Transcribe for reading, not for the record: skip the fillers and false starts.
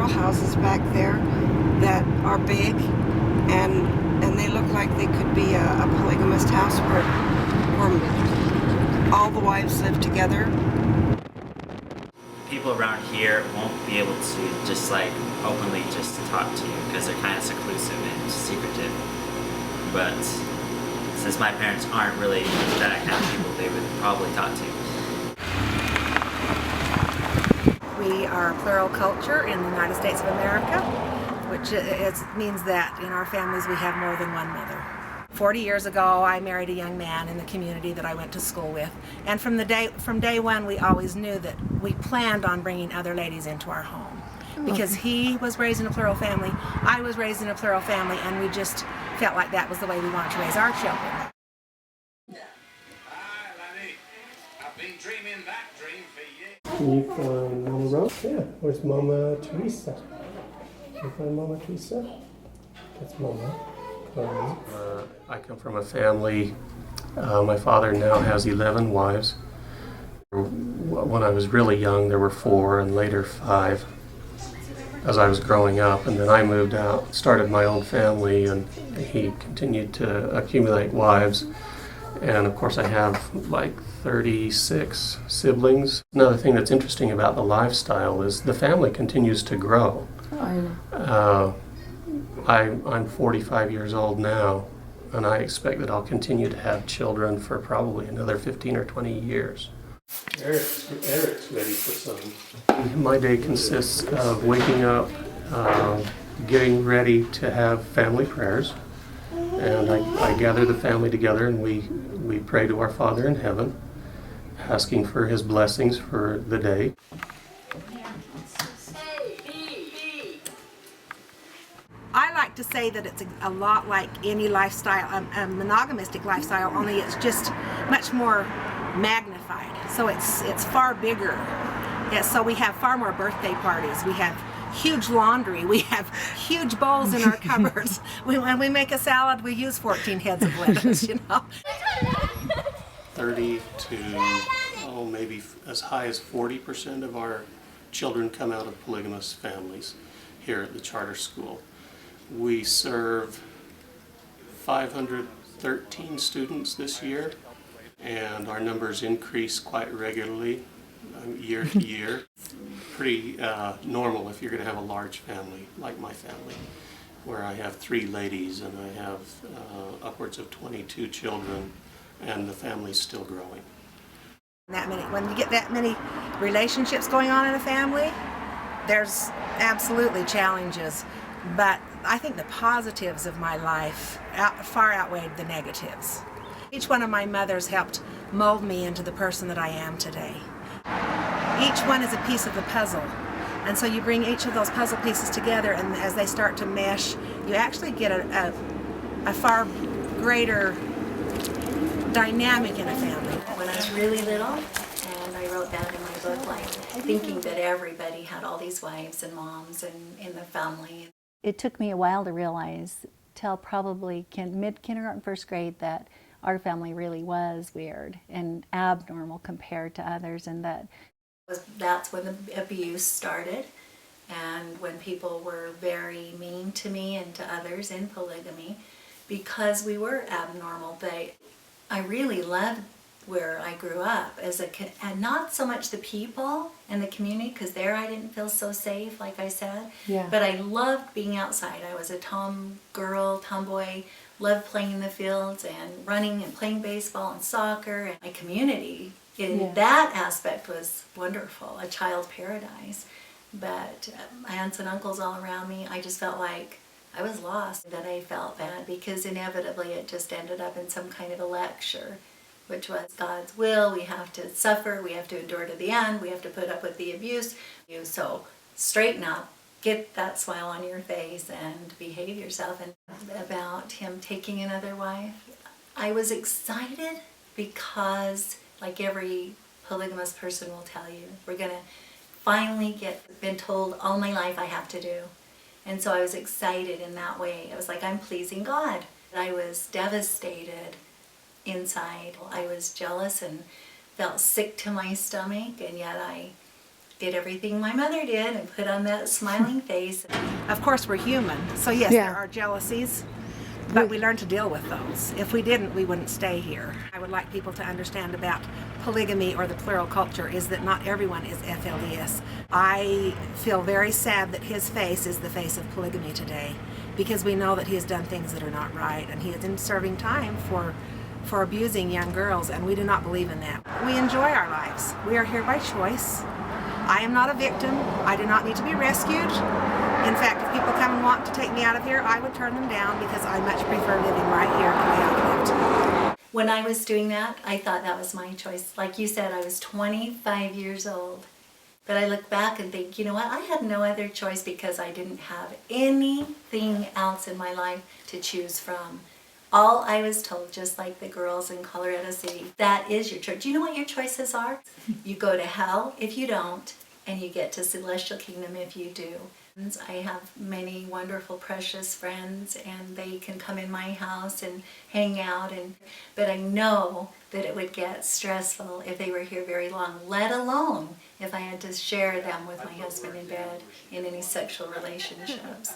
several houses back there that are big, and they look like they could be a polygamist house where all the wives live together. People around here won't be able to just like openly just talk to you because they're kind of seclusive and secretive. But since my parents aren't really that kind of people, they would probably talk to you. We are a plural culture in the United States of America, which means that in our families we have more than one mother. 40 years ago, I married a young man in the community that I went to school with, and from day one, we always knew that we planned on bringing other ladies into our home, because he was raised in a plural family, I was raised in a plural family, and we just felt like that was the way we wanted to raise our children. Hi, Lanny. I've been dreaming that dream for years. Can you find Mama Rose? Yeah. Where's Mama Teresa? Can you find Mama Teresa? That's Mama. I come from a family, my father now has 11 wives. When I was really young there were 4 and later 5 as I was growing up, and then I moved out, started my own family, and he continued to accumulate wives. And of course I have like 36 siblings. Another thing that's interesting about the lifestyle is the family continues to grow. I'm 45 years old now, and I expect that I'll continue to have children for probably another 15 or 20 years. Eric's ready for some. My day consists of waking up, getting ready to have family prayers, and I gather the family together and we pray to our Father in heaven, asking for his blessings for the day. I like to say that it's a lot like any lifestyle, a monogamistic lifestyle, only it's just much more magnified. So it's far bigger. Yeah, so we have far more birthday parties. We have huge laundry. We have huge bowls in our cupboards. When we make a salad, we use 14 heads of lettuce, you know. 30 to, maybe as high as 40% of our children come out of polygamous families here at the charter school. We serve 513 students this year, and our numbers increase quite regularly year to year. Pretty normal if you're going to have a large family like my family, where I have 3 ladies and I have upwards of 22 children, and the family's still growing. When you get that many relationships going on in a family, there's absolutely challenges, but I think the positives of my life far outweighed the negatives. Each one of my mothers helped mold me into the person that I am today. Each one is a piece of the puzzle, and so you bring each of those puzzle pieces together, and as they start to mesh, you actually get a far greater dynamic in a family. When I was really little, and I wrote that in my book, like thinking that everybody had all these wives and moms and in the family. It took me a while to realize, till probably mid-kindergarten, first grade, that our family really was weird and abnormal compared to others, and that's when the abuse started, and when people were very mean to me and to others in polygamy because we were abnormal. But I really loved where I grew up as a kid, and not so much the people and the community, because there I didn't feel so safe, like I said. Yeah. But I loved being outside. I was a tomboy, loved playing in the fields and running and playing baseball and soccer. And my community in that aspect was wonderful, a child paradise. But aunts and uncles all around me, I just felt like I was lost. That I felt bad because inevitably it just ended up in some kind of a lecture, which was God's will. We have to suffer, we have to endure to the end, we have to put up with the abuse. So straighten up, get that smile on your face and behave yourself. And about him taking another wife, I was excited because, like every polygamous person will tell you, we're gonna finally been told all my life I have to do. And so I was excited in that way. It was like I'm pleasing God. I was devastated inside. I was jealous and felt sick to my stomach, and yet I did everything my mother did and put on that smiling face. Of course, we're human, so yes, Yeah. there are jealousies, but we learn to deal with those. If we didn't, we wouldn't stay here. I would like people to understand about polygamy or the plural culture is that not everyone is FLDS. I feel very sad that his face is the face of polygamy today, because we know that he has done things that are not right, and he is in serving time for abusing young girls, and we do not believe in that. We enjoy our lives. We are here by choice. I am not a victim. I do not need to be rescued. In fact, if people come and want to take me out of here, I would turn them down, because I much prefer living right here the way I've lived. When I was doing that, I thought that was my choice. Like you said, I was 25 years old. But I look back and think, you know what, I had no other choice, because I didn't have anything else in my life to choose from. All I was told, just like the girls in Colorado City, that is your choice. Do you know what your choices are? You go to hell if you don't, and you get to celestial kingdom if you do. I have many wonderful, precious friends, and they can come in my house and hang out. But I know that it would get stressful if they were here very long, let alone if I had to share them with my husband in bed in any sexual relationships.